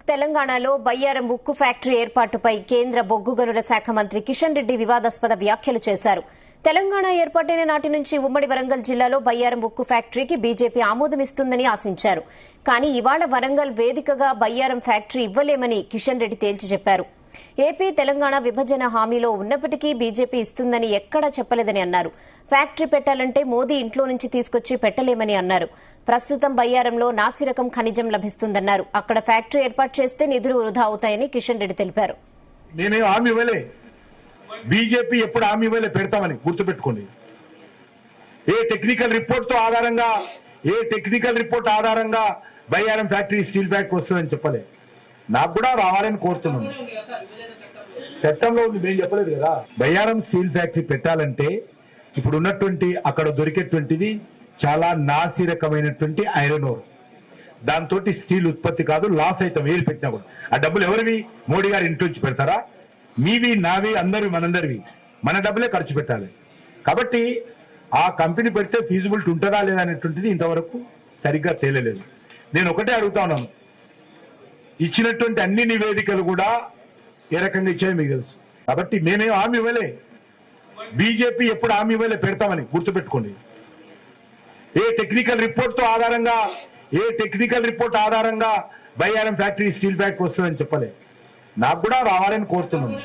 తెలంగాణలో బయ్యారం ఉక్కు ఫ్యాక్టరీ ఏర్పాటుపై కేంద్ర బొగ్గు గనుల శాఖ మంత్రి కిషన్ రెడ్డి వివాదాస్పద వ్యాఖ్యలు చేశారు. తెలంగాణ ఏర్పాటైన నాటి నుంచి ఉమ్మడి వరంగల్ జిల్లాలో బయ్యారం ఉక్కు ఫ్యాక్టరీకి బీజేపీ ఆమోదమిస్తుందని ఆశించారు. కానీ ఇవాళ వరంగల్ వేదికగా బయ్యారం ఫ్యాక్టరీ ఇవ్వలేమని కిషన్ రెడ్డి తేల్చి చెప్పారు. ఏపీ తెలంగాణ విభజన హామీలో ఉన్నప్పటికీ బీజేపీ ఇస్తుందని ఎక్కడా చెప్పలేదని అన్నారు. ఫ్యాక్టరీ పెట్టాలంటే మోదీ ఇంట్లో నుంచి తీసుకొచ్చి పెట్టలేమని అన్నారు. ప్రస్తుతం బయ్యారంలో నాసిరకం ఖనిజం లభిస్తుందన్నారు. అక్కడ ఫ్యాక్టరీ ఏర్పాటు చేస్తే నిధులు వృధా అవుతాయని కిషన్ రెడ్డి తెలిపారు. నేనే హామీ ఇవ్వలే, బీజేపీ ఎప్పుడు హామీ ఇవ్వలే, పెడతామని గుర్తుపెట్టుకోండి. ఏ టెక్నికల్ రిపోర్ట్ ఆధారంగా బయ్యారం ఫ్యాక్టరీ స్టీల్ ఫ్యాక్టరీ వస్తుందని చెప్పలే. నాకు కూడా రావాలని కోరుతున్నాను. చట్టంలో ఉంది, మేము చెప్పలేదు కదా. బయ్యారం స్టీల్ ఫ్యాక్టరీ పెట్టాలంటే ఇప్పుడు ఉన్నటువంటి అక్కడ దొరికేటువంటిది చాలా నాసి రకమైనటువంటి ఐరన్ ఓర్. దాంతో స్టీల్ ఉత్పత్తి కాదు, లాస్ అయితే వేలు పెట్టినా కూడా. ఆ డబ్బులు ఎవరివి? మోడీ గారి ఇంటి నుంచి పెడతారా? మీవి, నావి, అందరివి, మనందరివి. మన డబ్బులే ఖర్చు పెట్టాలి. కాబట్టి ఆ కంపెనీ పెడితే ఫీజిబిలిటీ ఉంటుందా లేదా అనేటువంటిది ఇంతవరకు సరిగ్గా తేలలేదు. నేను ఒకటే అడుగుతా ఉన్నాను, ఇచ్చినటువంటి అన్ని నివేదికలు కూడా ఏ రకంగా ఇచ్చాయో మీకు తెలుసు. కాబట్టి మేమేం హామీ ఇవ్వలే, బీజేపీ ఎప్పుడు హామీ ఇవ్వలే, పెడతామని గుర్తుపెట్టుకోండి. ఏ టెక్నికల్ రిపోర్ట్ ఆధారంగా బయ్యారం ఫ్యాక్టరీ స్టీల్ ఫ్యాక్టరీ వస్తుందని చెప్పలే. నాకు కూడా రావాలని కోరుతున్నాను.